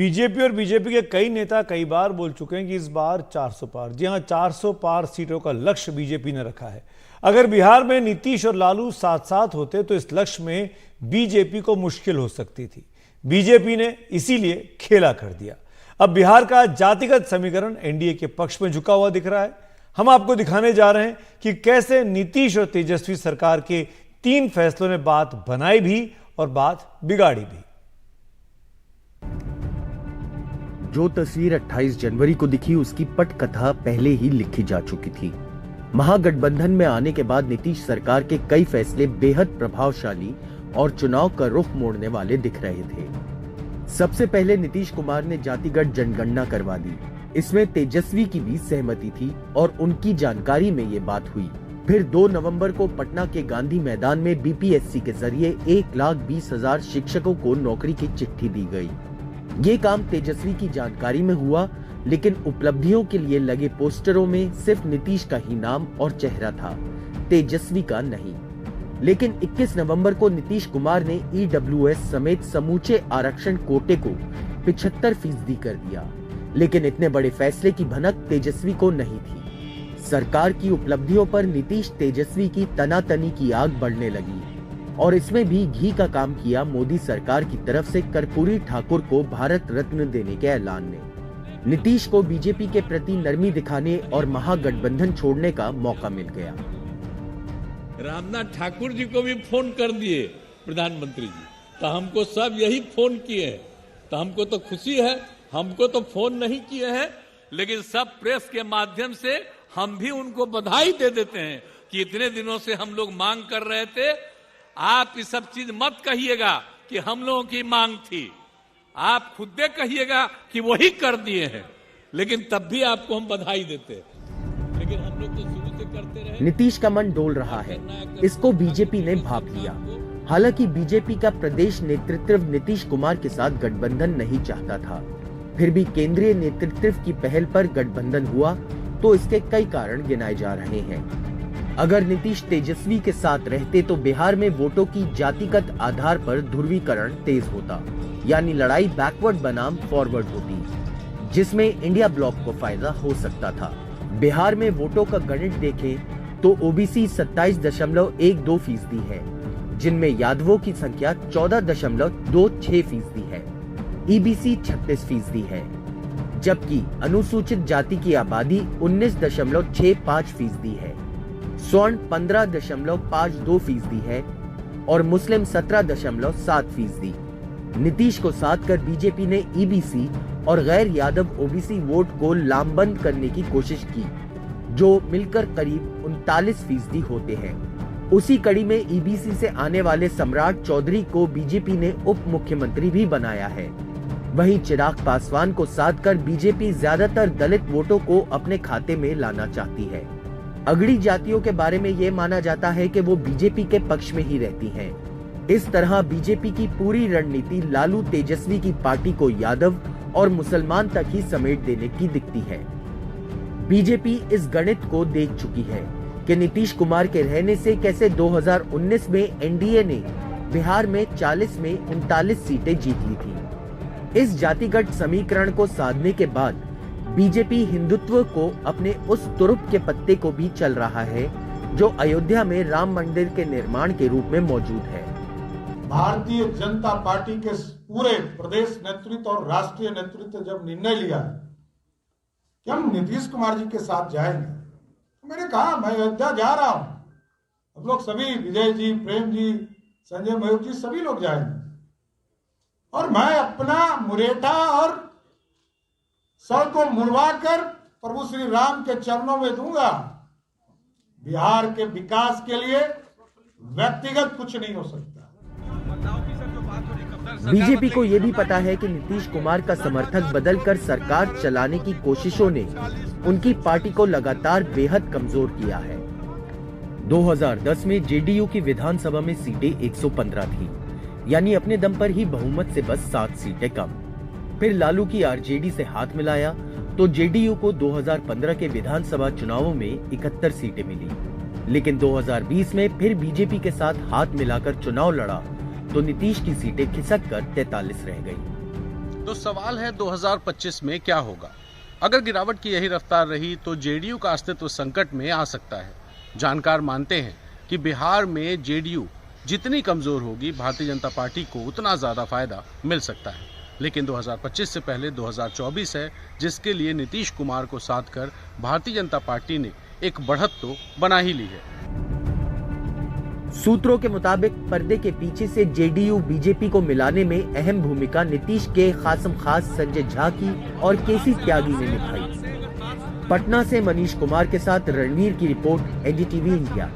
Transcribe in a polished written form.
BJP और BJP के कई नेता कई बार बोल चुके हैं कि इस बार 400 पार, जी हां 400 पार सीटों का लक्ष्य बीजेपी ने रखा है। अगर बिहार में नीतीश और लालू साथ साथ होते तो इस लक्ष्य में बीजेपी को मुश्किल हो सकती थी। बीजेपी ने इसीलिए खेला कर दिया। अब बिहार का जातिगत समीकरण एनडीए के पक्ष में झुका हुआ दिख रहा है। हम आपको दिखाने जा रहे हैं कि कैसे नीतीश और तेजस्वी सरकार के 3 फैसलों ने बात बनाई भी और बात बिगाड़ी भी। जो तस्वीर 28 जनवरी को दिखी उसकी पटकथा पहले ही लिखी जा चुकी थी। महागठबंधन में आने के बाद नीतीश सरकार के कई फैसले बेहद प्रभावशाली और चुनाव का रुख मोड़ने वाले दिख रहे थे। सबसे पहले नीतीश कुमार ने जातिगत जनगणना करवा दी। इसमें तेजस्वी की भी सहमति थी और उनकी जानकारी में ये बात हुई। फिर 2 नवंबर को पटना के गांधी मैदान में बीपीएससी के जरिए 1,20,000 शिक्षकों को नौकरी की चिट्ठी दी गई। ये काम तेजस्वी की जानकारी में हुआ, लेकिन उपलब्धियों के लिए लगे पोस्टरों में सिर्फ नीतीश का ही नाम और चेहरा था, तेजस्वी का नहीं। लेकिन 21 नवंबर को नीतीश कुमार ने ईडब्ल्यूएस समेत समूचे आरक्षण कोटे को 75% कर दिया। लेकिन इतने बड़े फैसले की भनक तेजस्वी को नहीं थी। सरकार की उपलब्धियों पर नीतीश तेजस्वी की तनातनी की आग बढ़ने लगी और इसमें भी घी का काम किया मोदी सरकार की तरफ से कर्पूरी ठाकुर को भारत रत्न देने के ऐलान ने। नीतीश को बीजेपी के प्रति नरमी दिखाने और महागठबंधन छोड़ने का मौका मिल गया। रामनाथ ठाकुर जी को भी फोन कर दिए प्रधानमंत्री जी, तो हमको सब यही फोन किए हैं, तो हमको तो खुशी है। हमको तो फोन नहीं किए हैं, लेकिन सब प्रेस के माध्यम से हम भी उनको बधाई दे देते हैं कि इतने दिनों से हम लोग मांग कर रहे थे। आप ये सब चीज मत कहिएगा कि हम लोगों की मांग थी, आप खुद कहिएगा कि वही कर दिए हैं, लेकिन तब भी आपको हम बधाई देते हैं। लेकिन हम लोग तो शुरू से करते रहे। नीतीश का मन डोल रहा है, इसको बीजेपी ने भांप लिया। हालांकि बीजेपी का प्रदेश नेतृत्व नीतीश कुमार के साथ गठबंधन नहीं चाहता था, फिर भी केंद्रीय नेतृत्व की पहल पर गठबंधन हुआ, तो इसके कई कारण गिनाए जा रहे हैं। अगर नीतीश तेजस्वी के साथ रहते तो बिहार में वोटों की जातिगत आधार पर ध्रुवीकरण तेज होता, यानी लड़ाई बैकवर्ड बनाम फॉरवर्ड होती, जिसमें इंडिया ब्लॉक को फायदा हो सकता था। बिहार में वोटों का गणित देखें तो ओबीसी 27.12% है, जिनमें यादवों की संख्या 14.26% है, ईबीसी 36% है, जबकि अनुसूचित जाति की आबादी 19.65% है, स्वर्ण 15.52% है और मुस्लिम 17.7%। नीतीश को साथ कर बीजेपी ने ईबीसी और गैर यादव ओबीसी वोट को लामबंद करने की कोशिश की, जो मिलकर करीब 39% होते हैं। उसी कड़ी में ईबीसी से आने वाले सम्राट चौधरी को बीजेपी ने उप मुख्यमंत्री भी बनाया है। वहीं चिराग पासवान को साथ कर बीजेपी ज्यादातर दलित वोटों को अपने खाते में लाना चाहती है। अगड़ी जातियों के बारे में ये माना जाता है कि वो बीजेपी के पक्ष में ही रहती हैं। इस तरह बीजेपी की पूरी रणनीति लालू तेजस्वी की पार्टी को यादव और मुसलमान तक ही समेट देने की दिखती है। बीजेपी इस गणित को देख चुकी है कि नीतीश कुमार के रहने से कैसे 2019 में एनडीए ने बिहार में 40 में 39 सीटें जीत ली थी। इस जातिगत समीकरण को साधने के बाद बीजेपी हिंदुत्व को अपने उस तुरुप के पत्ते को भी चल रहा है जो अयोध्या में राम मंदिर के निर्माण के रूप में मौजूद है। भारतीय जनता पार्टी के पूरे प्रदेश नेतृत्व और राष्ट्रीय नेतृत्व जब निर्णय लिया कि हम नीतीश कुमार जी के साथ जाएंगे, तो मैंने कहा मैं अयोध्या जा रहा हूं, अब लोग सभी, विजय जी, प्रेम जी, संजय मयूर जी, सभी लोग जाएंगे और मैं अपना मुरेठा और सर को मुड़वा कर प्रभु श्री राम के चरणों में दूंगा। बिहार के विकास के लिए व्यक्तिगत कुछ नहीं हो सकता। बीजेपी को यह भी पता है कि नीतीश कुमार का समर्थक बदलकर सरकार चलाने की कोशिशों ने उनकी पार्टी को लगातार बेहद कमजोर किया है। 2010 में जेडीयू की विधानसभा में सीटें 115 थी, यानी अपने दम पर ही बहुमत से बस 7 सीटें कम। फिर लालू की आरजेडी से हाथ मिलाया तो जेडीयू को 2015 के विधानसभा चुनावों में 71 सीटें मिली, लेकिन 2020 में फिर बीजेपी के साथ हाथ मिलाकर चुनाव लड़ा तो नीतीश की सीटें खिसक कर 43 रह गई। तो सवाल है 2025 में क्या होगा। अगर गिरावट की यही रफ्तार रही तो जेडीयू का अस्तित्व संकट में आ सकता है। जानकार मानते हैं कि बिहार में जेडीयू जितनी कमजोर होगी, भारतीय जनता पार्टी को उतना ज्यादा फायदा मिल सकता है। लेकिन 2025 से पहले 2024 है, जिसके लिए नीतीश कुमार को साथ कर भारतीय जनता पार्टी ने एक बढ़त तो बना ही ली है। सूत्रों के मुताबिक पर्दे के पीछे से जेडीयू बीजेपी को मिलाने में अहम भूमिका नीतीश के खासम खास संजय झा की और केसी त्यागी ने निभाई। पटना से मनीष कुमार के साथ रणवीर की रिपोर्ट, एनडीटीवी इंडिया।